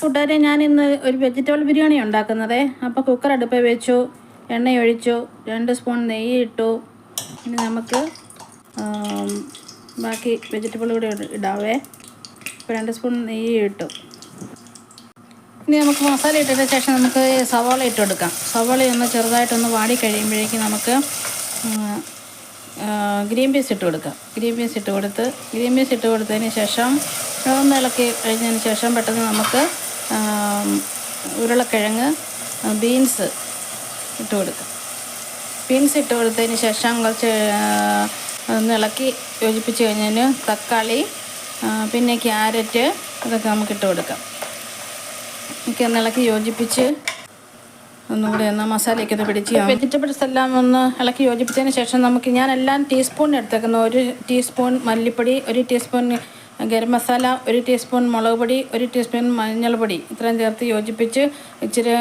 കൂട്ടുകാരെ, ഞാനിന്ന് ഒരു വെജിറ്റബിൾ ബിരിയാണി ഉണ്ടാക്കുന്നത്. അപ്പോൾ കുക്കർ അടുപ്പിൽ വെച്ചു, എണ്ണ ഒഴിച്ചു, 2 സ്പൂൺ നെയ്യ് ഇട്ടു. ഇനി നമുക്ക് ബാക്കി വെജിറ്റബിൾ കൂടി ഇടാവേ. ഇപ്പോൾ 2 സ്പൂൺ നെയ്യ് ഇട്ടു. ഇനി നമുക്ക് മസാല ഇട്ടതിന് ശേഷം നമുക്ക് സവാള ഇട്ട് കൊടുക്കാം. സവാള ഒന്ന് ചെറുതായിട്ടൊന്ന് വാടി കഴിയുമ്പോഴേക്കും നമുക്ക് ഗ്രീൻ പീസ് ഇട്ട് കൊടുക്കാം. ഗ്രീൻ പീസ് ഇട്ട് കൊടുത്തതിന് ശേഷം ഒന്ന് ഇളക്കി കഴിഞ്ഞതിന് ശേഷം പെട്ടെന്ന് നമുക്ക് ഉരുളക്കിഴങ്ങ്, ബീൻസ് ഇട്ട് കൊടുക്കാം. ബീൻസ് ഇട്ട് കൊടുത്തതിന് ശേഷം കുറച്ച് ഒന്ന് ഇളക്കി യോജിപ്പിച്ച് കഴിഞ്ഞതിന് തക്കാളി, പിന്നെ ക്യാരറ്റ്, ഇതൊക്കെ നമുക്ക് ഇട്ട് കൊടുക്കാം. എനിക്ക് ഒന്ന് ഇളക്കി യോജിപ്പിച്ച് ഒന്നുകൂടി മസാലയൊക്കെ ഒന്ന് പിടിച്ച് വെജിറ്റബിൾസ് എല്ലാം ഒന്ന് ഇളക്കി യോജിപ്പിച്ചതിന് ശേഷം ഞാനെല്ലാം ടീസ്പൂൺ എടുത്തേക്കുന്നു. 1 ടീസ്പൂൺ മല്ലിപ്പൊടി, 1 ടീസ്പൂൺ ഗരം മസാല, 1 ടീസ്പൂൺ മുളക് പൊടി, 1 ടീസ്പൂൺ മഞ്ഞൾപ്പൊടി, ഇത്രയും ചേർത്ത് യോജിപ്പിച്ച് ഇച്ചിരി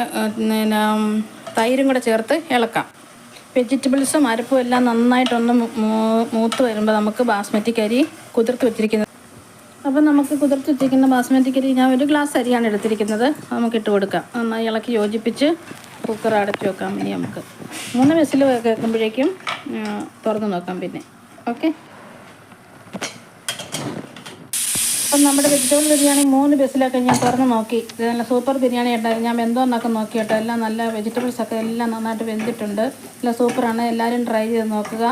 തൈരും കൂടെ ചേർത്ത് ഇളക്കാം. വെജിറ്റബിൾസും അരപ്പും എല്ലാം നന്നായിട്ടൊന്ന് മൂത്ത് വരുമ്പോൾ നമുക്ക് ബാസ്മതി അരി കുതിർത്ത് വെച്ചിരിക്കുന്നത്. അപ്പം നമുക്ക് കുതിർത്ത് വെച്ചിരിക്കുന്ന ബാസ്മതി അരി ഞാൻ 1 ഗ്ലാസ് അരിയാണ് എടുത്തിരിക്കുന്നത്. നമുക്ക് ഇട്ട് കൊടുക്കാം. നന്നായി ഇളക്കി യോജിപ്പിച്ച് കുക്കർ അടച്ചു വെക്കാം. ഇനി നമുക്ക് 3 വിസിൽ കേൾക്കുമ്പോഴേക്കും തുറന്ന് നോക്കാം. പിന്നെ ഓക്കെ, അപ്പം നമ്മുടെ വെജിറ്റബിൾ ബിരിയാണി 3 വിസിലൊക്കെ ഞാൻ തുറന്ന് നോക്കി. ഇത് നല്ല സൂപ്പർ ബിരിയാണി ഉണ്ടായിരുന്നു. ഞാൻ വെന്തോന്നൊക്കെ നോക്കി കേട്ടോ. എല്ലാം നല്ല വെജിറ്റബിൾസൊക്കെ എല്ലാം നന്നായിട്ട് വെന്തിട്ടുണ്ട്. എല്ലാം സൂപ്പറാണ്. എല്ലാവരും ട്രൈ ചെയ്ത് നോക്കുക.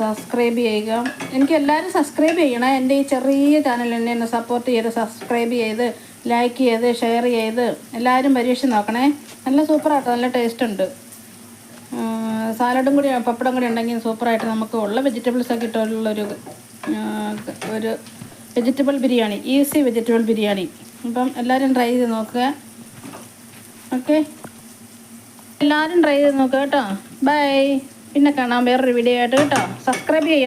സബ്സ്ക്രൈബ് ചെയ്യുക. എനിക്ക് എല്ലാവരും സബ്സ്ക്രൈബ് ചെയ്യണം. എൻ്റെ ഈ ചെറിയ ചാനൽ എന്നെ സപ്പോർട്ട് ചെയ്ത് സബ്സ്ക്രൈബ് ചെയ്ത് ലൈക്ക് ചെയ്ത് ഷെയർ ചെയ്ത് എല്ലാവരും പരീക്ഷിച്ച് നോക്കണേ. നല്ല സൂപ്പറായിട്ട് നല്ല ടേസ്റ്റ് ഉണ്ട്. സാലഡും കൂടി പപ്പടം കൂടി ഉണ്ടെങ്കിൽ സൂപ്പറായിട്ട് നമുക്ക് ഉള്ള വെജിറ്റബിൾസൊക്കെ ഇട്ടുള്ളൊരു vegetable biryani, easy vegetable biryani. അപ്പം എല്ലാവരും ട്രൈ ചെയ്ത് നോക്കുക. ഓക്കെ, എല്ലാവരും ട്രൈ ചെയ്ത് നോക്കുക കേട്ടോ. ബൈ. പിന്നെ കാണാം വേറൊരു വീഡിയോ ആയിട്ട് കേട്ടോ. സബ്സ്ക്രൈബ് ചെയ്യുക.